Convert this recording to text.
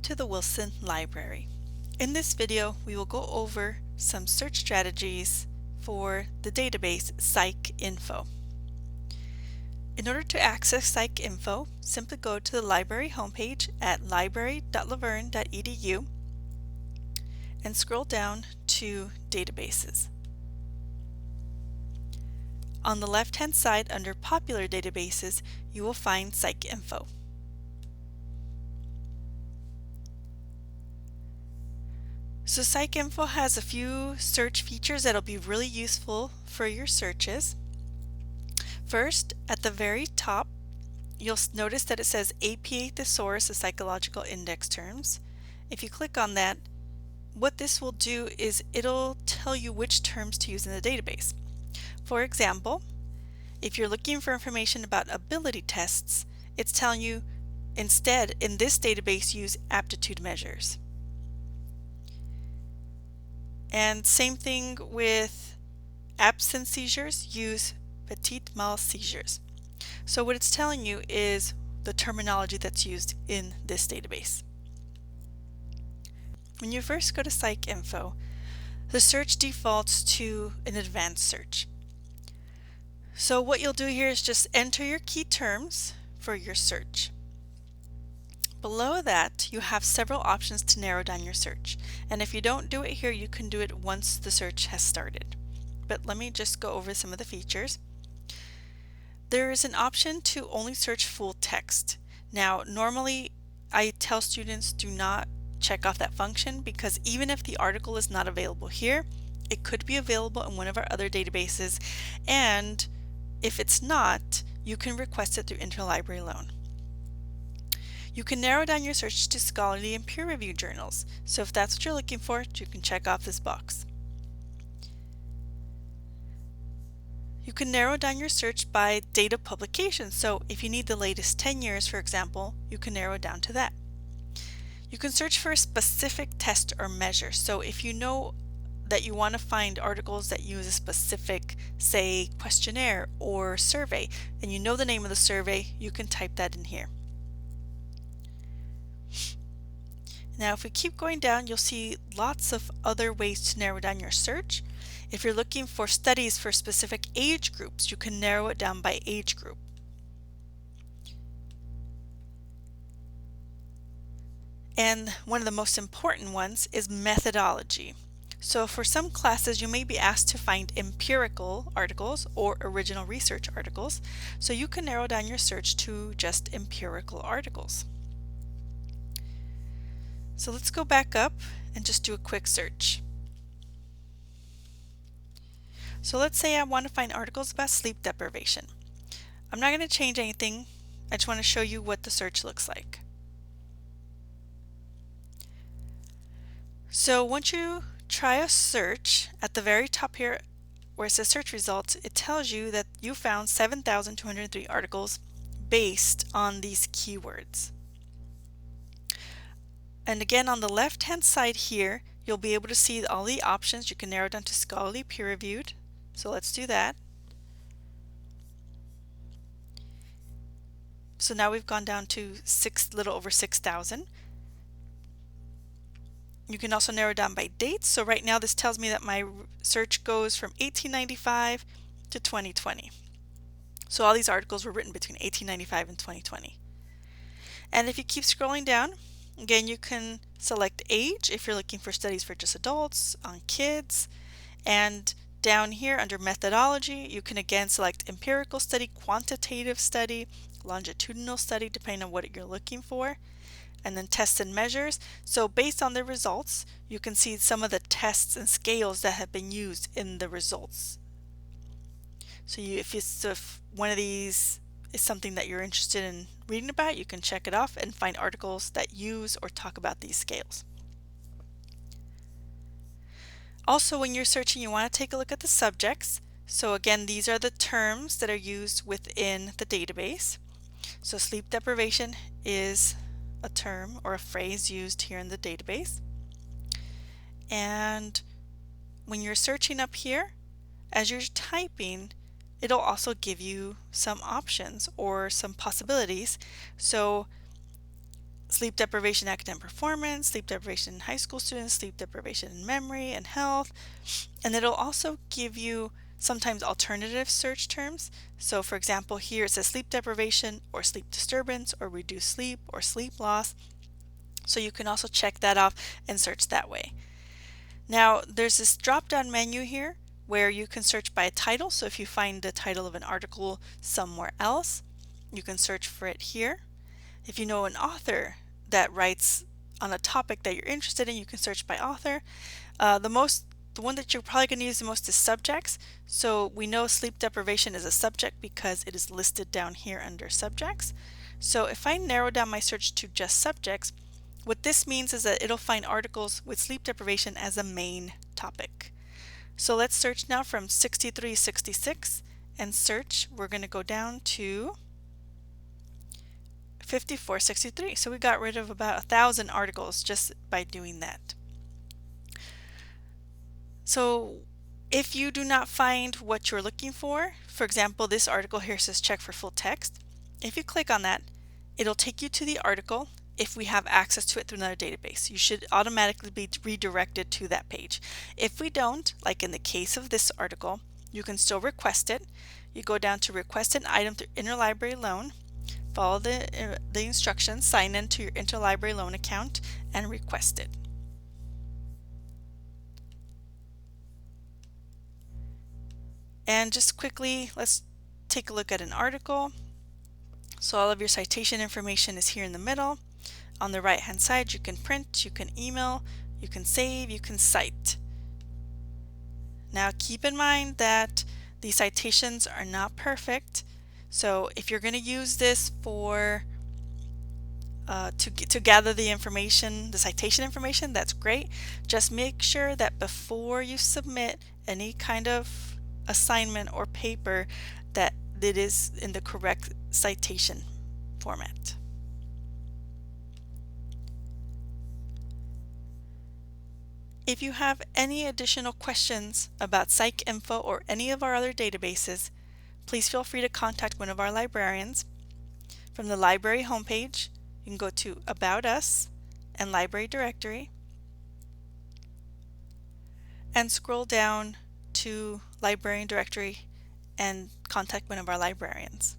to the Wilson Library. In this video, we will go over some search strategies for the database PsycINFO. In order to access PsycINFO, simply go to the library homepage at library.laverne.edu and scroll down to Databases. On the left-hand side under Popular Databases, you will find PsycINFO. So PsycINFO has a few search features that'll be really useful for your searches. First, at the very top, you'll notice that it says APA Thesaurus of Psychological Index Terms. If you click on that, what this will do is it'll tell you which terms to use in the database. For example, if you're looking for information about ability tests, it's telling you instead in this database use aptitude measures. And same thing with absence seizures, use petit mal seizures. So what it's telling you is the terminology that's used in this database. When you first go to PsycINFO, the search defaults to an advanced search. So what you'll do here is just enter your key terms for your search. Below that, you have several options to narrow down your search. And if you don't do it here, you can do it once the search has started. But let me just go over some of the features. There is an option to only search full text. Now, normally I tell students do not check off that function because even if the article is not available here, it could be available in one of our other databases, and if it's not, you can request it through interlibrary loan. You can narrow down your search to scholarly and peer-reviewed journals. So if that's what you're looking for, you can check off this box. You can narrow down your search by date of publication. So if you need the latest 10 years, for example, you can narrow it down to that. You can search for a specific test or measure. So if you know that you want to find articles that use a specific, say, questionnaire or survey, and you know the name of the survey, you can type that in here. Now if we keep going down, you'll see lots of other ways to narrow down your search. If you're looking for studies for specific age groups, you can narrow it down by age group. And one of the most important ones is methodology. So for some classes, you may be asked to find empirical articles or original research articles. So you can narrow down your search to just empirical articles. So let's go back up and just do a quick search. So let's say I want to find articles about sleep deprivation. I'm not going to change anything. I just want to show you what the search looks like. So once you try a search, at the very top here where it says search results, it tells you that you found 7,203 articles based on these keywords. And again, on the left hand side here, you'll be able to see all the options. You can narrow down to scholarly peer reviewed. So let's do that. So now we've gone down to little over 6,000. You can also narrow down by dates. So right now this tells me that my search goes from 1895 to 2020. So all these articles were written between 1895 and 2020. And if you keep scrolling down, again, you can select age if you're looking for studies for just adults, on kids, and down here under methodology, you can again select empirical study, quantitative study, longitudinal study, depending on what you're looking for, and then tests and measures. So based on the results, you can see some of the tests and scales that have been used in the results. So if one of these is something that you're interested in reading about, you can check it off and find articles that use or talk about these scales. Also, when you're searching, you want to take a look at the subjects. So again, these are the terms that are used within the database. So sleep deprivation is a term or a phrase used here in the database. And when you're searching up here, as you're typing, it'll also give you some options or some possibilities. So sleep deprivation, academic performance, sleep deprivation in high school students, sleep deprivation in memory and health. And it'll also give you sometimes alternative search terms. So for example, here it says sleep deprivation or sleep disturbance or reduced sleep or sleep loss. So you can also check that off and search that way. Now there's this drop down menu here where you can search by a title. So if you find the title of an article somewhere else, you can search for it here. If you know an author that writes on a topic that you're interested in, you can search by author. The one that you're probably going to use the most is subjects. So we know sleep deprivation is a subject because it is listed down here under subjects. So if I narrow down my search to just subjects, what this means is that it'll find articles with sleep deprivation as a main topic. So let's search now from 6366 and search. We're going to go down to 5463. So we got rid of about 1,000 articles just by doing that. So if you do not find what you're looking for example, this article here says check for full text. If you click on that, it'll take you to the article if we have access to it through another database. You should automatically be redirected to that page. If we don't, like in the case of this article, you can still request it. You go down to request an item through interlibrary loan, follow the instructions, sign in to your interlibrary loan account, and request it. And just quickly, let's take a look at an article. So all of your citation information is here in the middle. On the right hand side, you can print, you can email, you can save, you can cite. Now keep in mind that these citations are not perfect. So if you're going to use this for to gather the information, the citation information, that's great. Just make sure that before you submit any kind of assignment or paper that it is in the correct citation format. If you have any additional questions about PsycINFO or any of our other databases, please feel free to contact one of our librarians. From the library homepage, you can go to About Us and Library Directory and scroll down to Librarian Directory and contact one of our librarians.